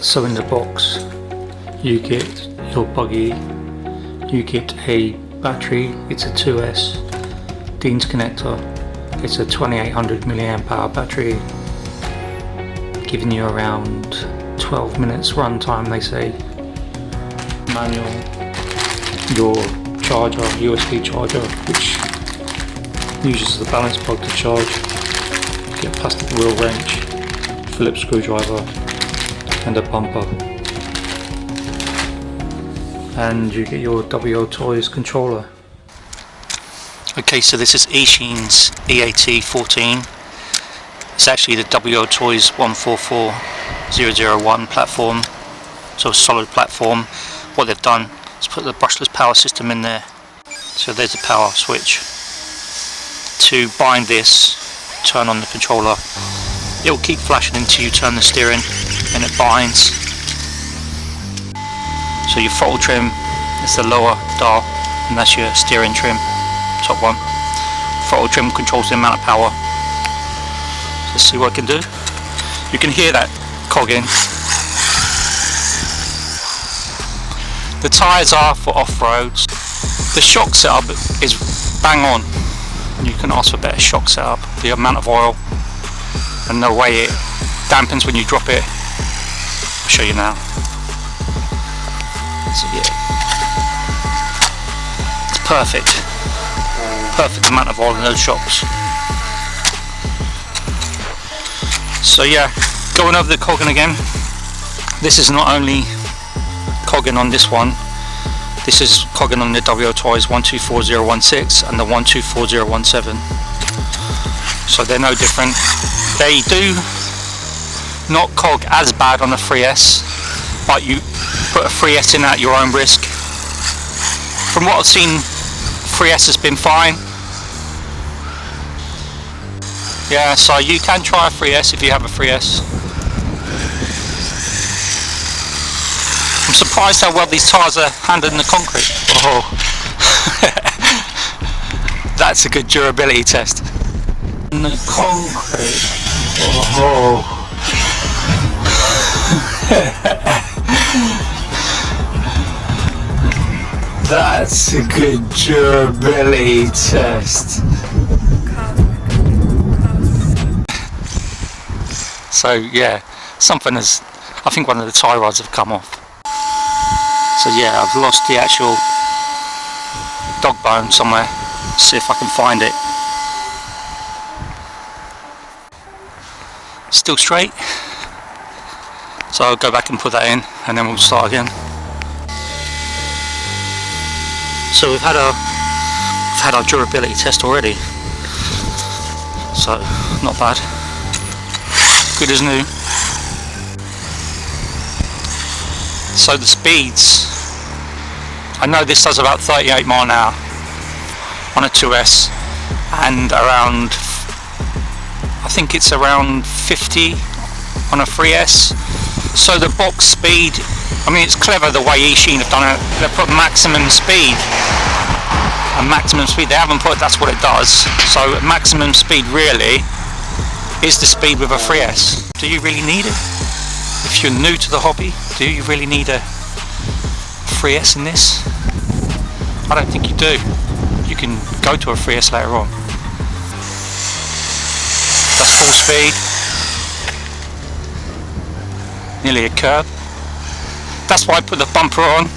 So in the box you get your buggy, you get a battery, it's a 2S, Dean's connector, it's a 2800 milliamp hour battery, giving you around 12 minutes run time they say. Manual, your charger, USB charger, which uses the balance plug to charge, you get a plastic wheel wrench, Phillips screwdriver and a bumper, and you get your WL Toys controller. Okay, so this is Eachine's EAT14. It's actually the WL Toys 144001 platform, so a solid platform. What they've done is put the brushless power system in there. So there's the power switch. To bind this, turn on the controller. It will keep flashing until you turn the steering and it binds. So your throttle trim is the lower dial, and that's your steering trim, top one. Throttle trim controls the amount of power. So let's see what I can do. You can hear that cogging. The tyres are for off-roads. The shock setup is bang on. You can ask for better shock setup. The amount of oil and the way it dampens when you drop it. I'll show you now. So yeah, it's perfect. Perfect amount of oil in those shocks. So yeah, going over the cogging again. This is not only cogging on this one, this is cogging on the WL Toys 124016 and the 124017. So they're no different. They do not cog as bad on a 3S, but you put a 3S in at your own risk. From what I've seen, 3S has been fine. Yeah, so you can try a 3S if you have a 3S. I'm surprised how well these tyres are handling the concrete. Oh. That's a good durability test. In the concrete. Oh. That's a good durability test. So yeah, something has, I think one of the tie rods have come off. So yeah, I've lost the actual dog bone somewhere. See if I can find it. Still straight. So I'll go back and put that in and then we'll start again. So we've had our durability test already. So not bad. Good as new. So the speeds, I know this does about 38 mile an hour on a 2S and around, I think it's around 50 on a 3S. So the box speed, I mean, it's clever the way Eachine have done it. They've put maximum speed. And maximum speed, they haven't put that's what it does. So maximum speed really is the speed with a 3S. Do you really need it? If you're new to the hobby, do you really need a 3S in this? I don't think you do. You can go to a 3S later on. That's full speed. Nearly a curb. That's why I put the bumper on.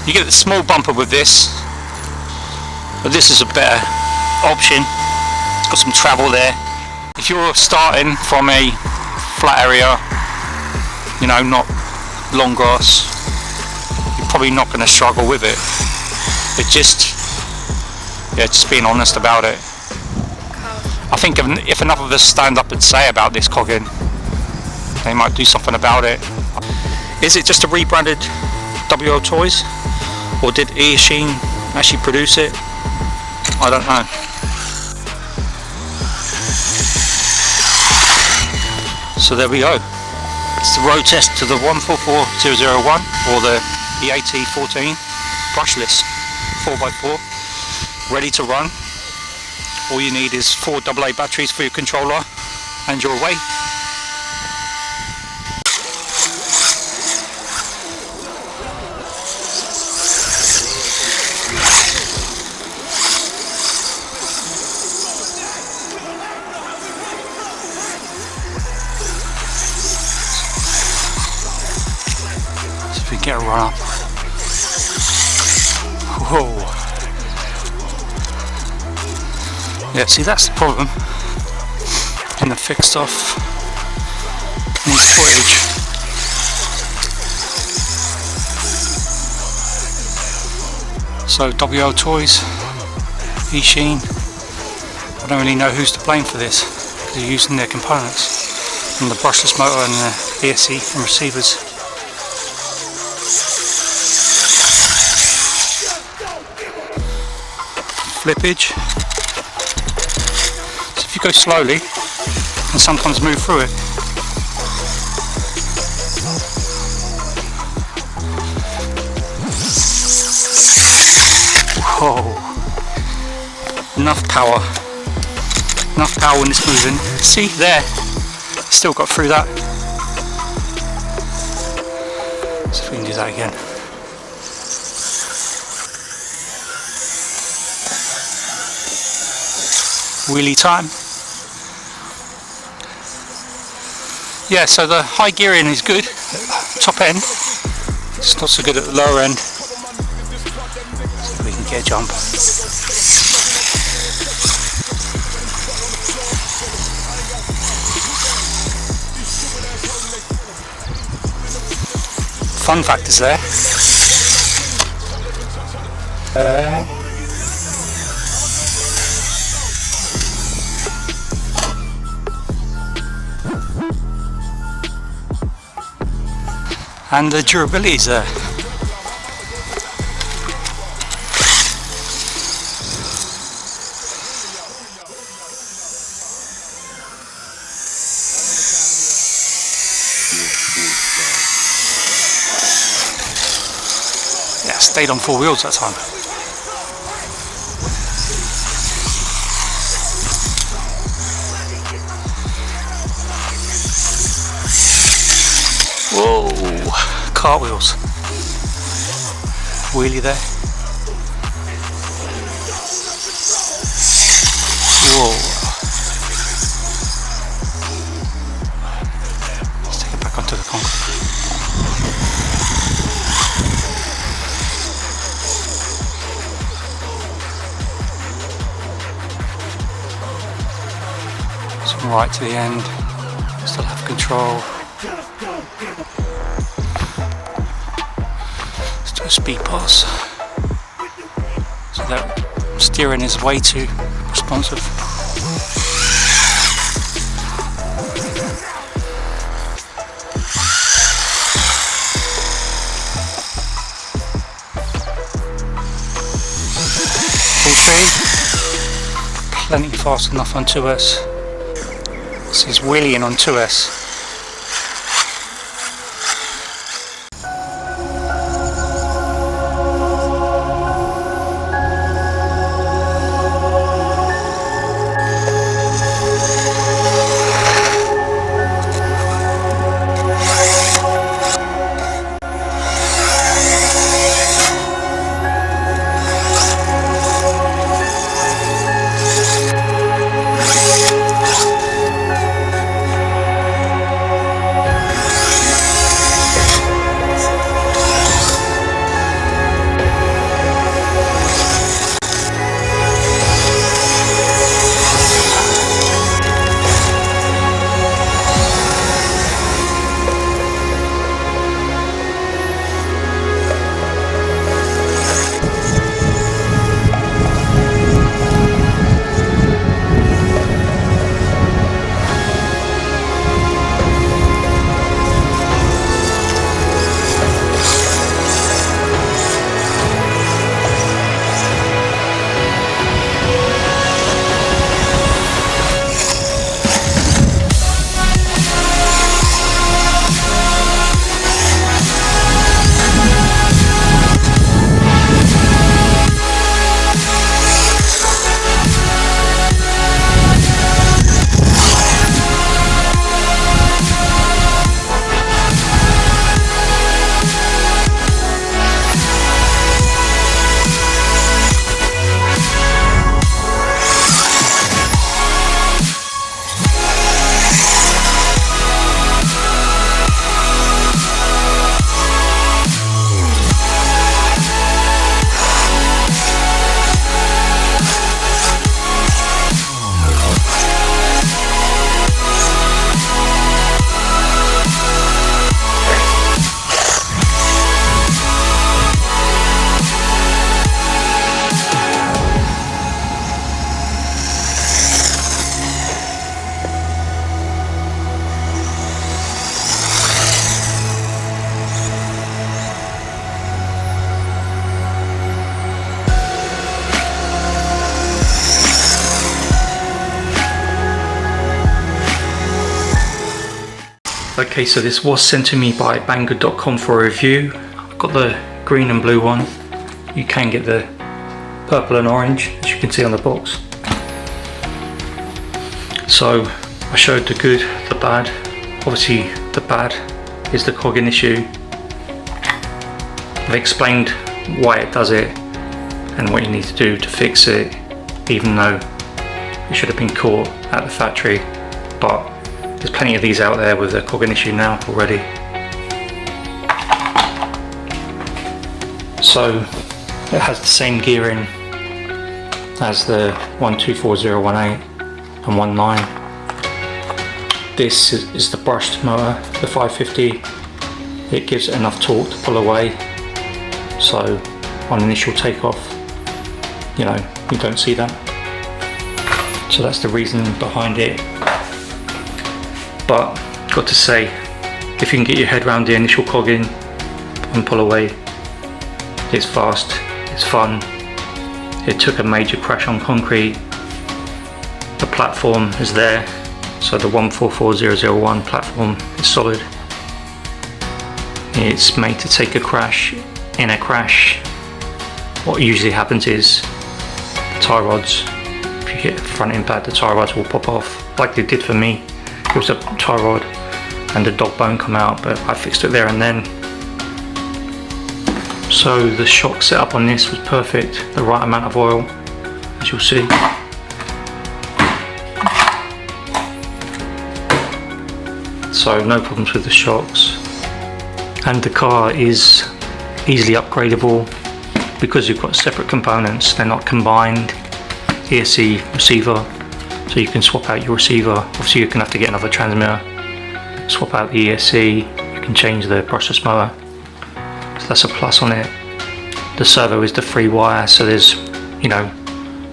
You get the small bumper with this, but this is a better option. It's got some travel there. If you're starting from a flat area, you know, not long grass, you're probably not going to struggle with it. But just being honest about it. I think if enough of us stand up and say about this cogging, they might do something about it. Is it just a rebranded WL Toys, or did Eachine actually produce it? I don't know. So there we go. It's the road test to the 144001 or the EAT14 brushless 4x4, ready to run. All you need is 4 AA batteries for your controller and you're away. get a run up. Whoa. Yeah, see, that's the problem. In the fixed off needs footage. So WL Toys, Eachine, I don't really know who's to blame for this, because they're using their components from the brushless motor and the ESC and receivers. Flippage. So if you go slowly, you can sometimes move through it. Whoa. Enough power when it's moving. See, there, still got through that. Let's see if we can do that again. Wheelie time. Yeah, so the high gearing is good, top end. It's not so good at the lower end. So we can get a jump. Fun factors there. And the durability is there. Yeah, stayed on 4 wheels that time. Whoa, cartwheels. Wheelie there. Whoa. Let's take it back onto the concrete. So right to the end. Still have control. Let's do a speed pass. So that steering is way too responsive. Full speed. Plenty fast enough on 2S. This is wheeling on 2S. Okay, so this was sent to me by Banggood.com for a review. I've got the green and blue one. You can get the purple and orange, as you can see on the box. So I showed the good, the bad. Obviously the bad is the cogging issue. I've explained why it does it and what you need to do to fix it, even though it should have been caught at the factory. But there's plenty of these out there with a cogging issue now already. So it has the same gearing as the 124018 and 19. This is the brushed motor, the 550. It gives it enough torque to pull away, so on initial takeoff, you know, you don't see that. So that's the reason behind it. But got to say, if you can get your head around the initial cogging and pull away, it's fast, it's fun. It took a major crash on concrete. The platform is there, so the 144001 platform is solid. It's made to take a crash. In a crash, what usually happens is the tie rods, if you hit front impact, the tie rods will pop off, like they did for me. It was a tie rod and the dog bone come out, but I fixed it there and then. So the shock setup on this was perfect, the right amount of oil, as you'll see. So no problems with the shocks. And the car is easily upgradable because you've got separate components, they're not combined. ESC receiver, so you can swap out your receiver. Obviously you're going to have to get another transmitter, swap out the ESC, you can change the brushless motor, so that's a plus on it. The servo is the free wire, so there's, you know,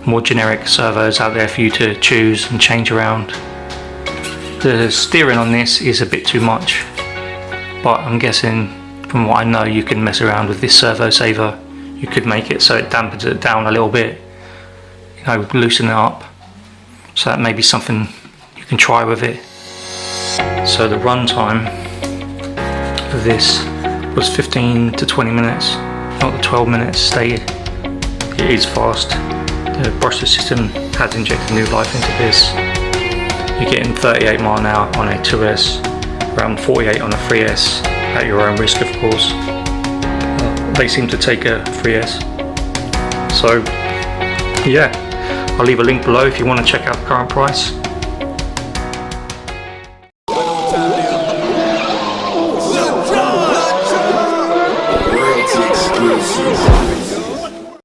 more generic servos out there for you to choose and change around. The steering on this is a bit too much, but I'm guessing from what I know you can mess around with this servo saver. You could make it so it dampens it down a little bit, you know, loosen it up. So that may be something you can try with it. So the run time for this was 15 to 20 minutes, not the 12 minutes stated. It is fast. The brushless system has injected new life into this. You're getting 38 mile an hour on a 2S, around 48 on a 3S, at your own risk of course. They seem to take a 3S. So yeah, I'll leave a link below if you want to check out the current price.